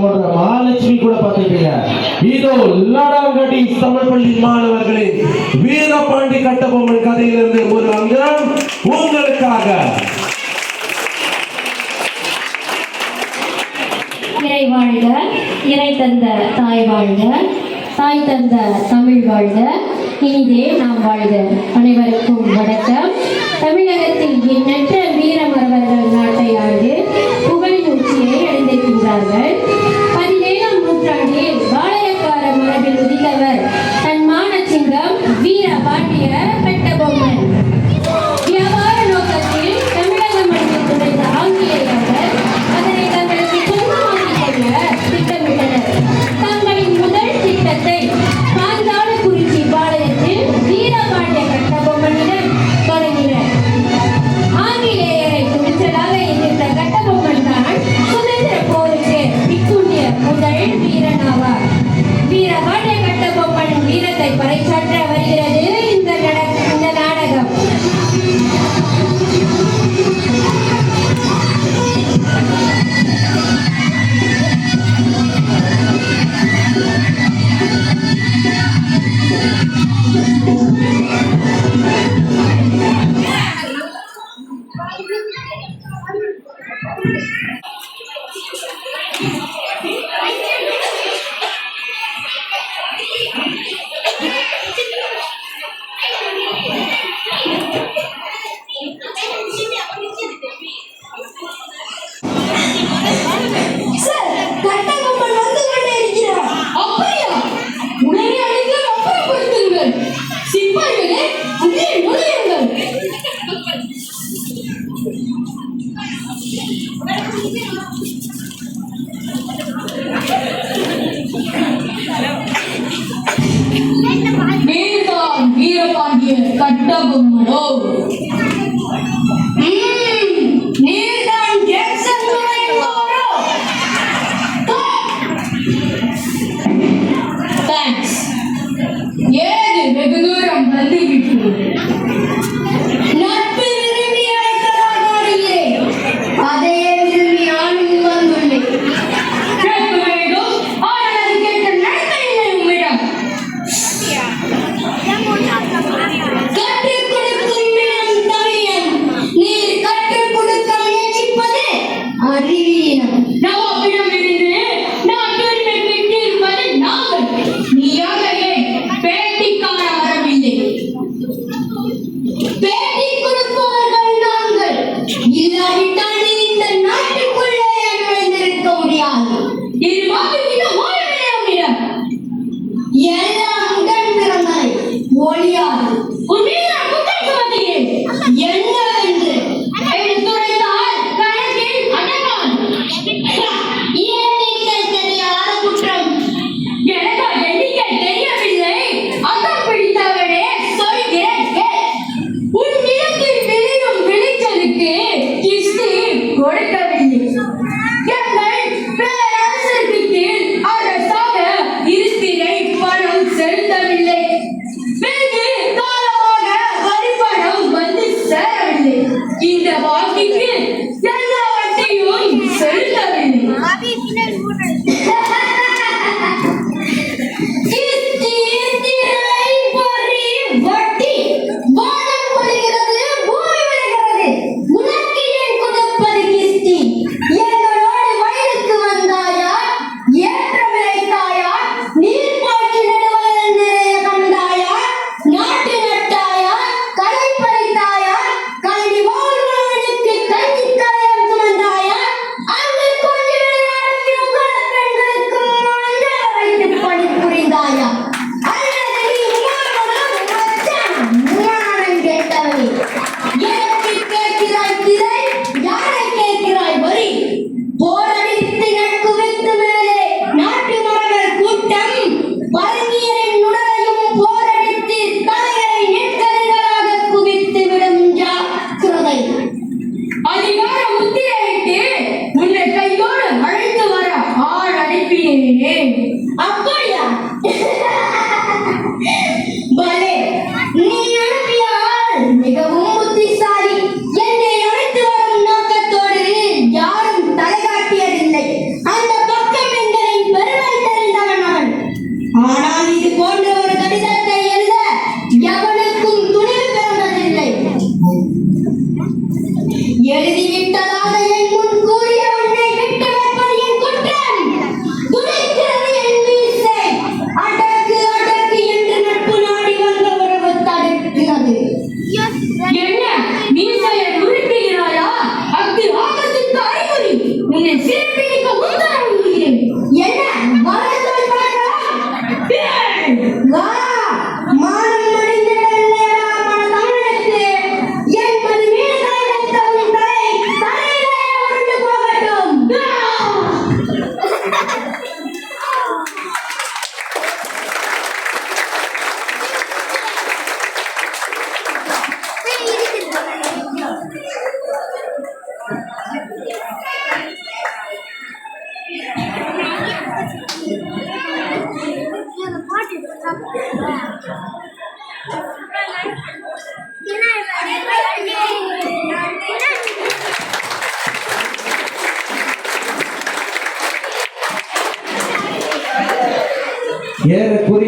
மகாலட்சுமி கூட பாத்துக்கீங்க. இதோ லாடாங்கடி தமிழ் பள்ளி மாணவர்களே, வீரபாண்டி கட்டபொம்மன் கதையிலிருந்து ஒரு அங்கம் உங்களுக்காக. இறை வாழ்க, இறை தந்த தாய் வாழ்க, தாய் தந்த தமிழ் வாழ்க, இனிதே நாம் வாழ்க. அனைவருக்கும் வணக்கம். தமிழகத்தில் எண்ணற்ற வீரமரவர்கள் நாட்டை ஆண்டு புகழின் உச்சியை அடைந்திருக்கின்றார்கள். 17ஆம் நூற்றாண்டில் வாளையக்கார மரபில் உதித்தவர் தன்மான சிங்கம் வீரபாண்டிய கட்டபொம்மன். வியாபார நோக்கத்தில் தமிழகம் மண்ணில் நுழைந்த ஆங்கிலேயர்கள் அதனை தங்களுக்கு சொந்தமாக்கிக் கொள்ள திட்டமிட்டனர். தங்களின் முதல் திட்டத்தை பாஞ்சாலக்குறிச்சி பாளையத்தில் வீரபாண்டிய கட்டபொம்மனிடம் தொடங்கினர். ஆங்கிலேயரை துணிச்சலாக எதிர்த்த கட்டபொம்மன் தான் சுதந்திர போருக்கு வித்துண்டிய முதல் வீரன் ஆவார். வீரபாண்டிய கட்டபொம்மன் வீரத்தை பறைசாற்ற வருகிறது இந்த நாடகம். வீரபாண்டிய கட்டபொம்மனோ ஏது வெகு தூரம் வந்துவிட்டது. நட்பு விரும்பி அழைத்ததாக வருகிறேன். அதையே விரும்பி நானும் வந்துள்ளேன். கேட்க வேண்டும். ஆனால் அது கேட்க நடக்க இல்லை உம்மிடம். கற்றுக் கொடுக்கும் இனம் தமிழன். நீர் கற்றுக் கொடுக்க முயற்சிப்பது அறிவீனம். நவாபிடம் இருந்து நாட்டுரிமை பெற்றிருப்பது நாங்கள். நீயாக பேட்டிக்கான வரவில்லை. பேட்டி கொடுப்பவர்கள் நாங்கள். இல்லாவிட்டால் இந்த நாட்டுக்குள்ளே நுழைந்திருக்க முடியாது. இது மாதிரி வாழவிடம் எல்லாம் உடன் பிறந்தனை ஒளியாது. உன் மீது நான் குற்றம் சுமத்துகிறேன். என்னவென்று எடுத்துரைத்தால் கணக்கில் அடங்காது. எண்ணிக்கை தெரியாத குற்றம். எனக்கு எண்ணிக்கை தெரியவில்லை. அகம் பிடித்தவனே சொல்கிறேன். உன் நிலத்தில் விளையும் விளைச்சலுக்கு கிஸ்தி கொடுக்கவில்லை. எங்கள் பேரரசருக்கு கீழ் அரசாக இருப்பினை பணம் செலுத்தவில்லை. வெகு காலமாக வரிப்பணம் வந்து சேரவில்லை. இந்த வாக்கிற்கு எல்லாவற்றையும் செலுத்தவில்லை. அப்படியா? பலே, நீ அனுப்பியால் மிகவும் புத்திசாலி. என்னை அழைத்து வரும் நோக்கத்தோடு யாரும் தலைகாட்டியதில்லை. அந்த பக்கம் ஏறக்குறைய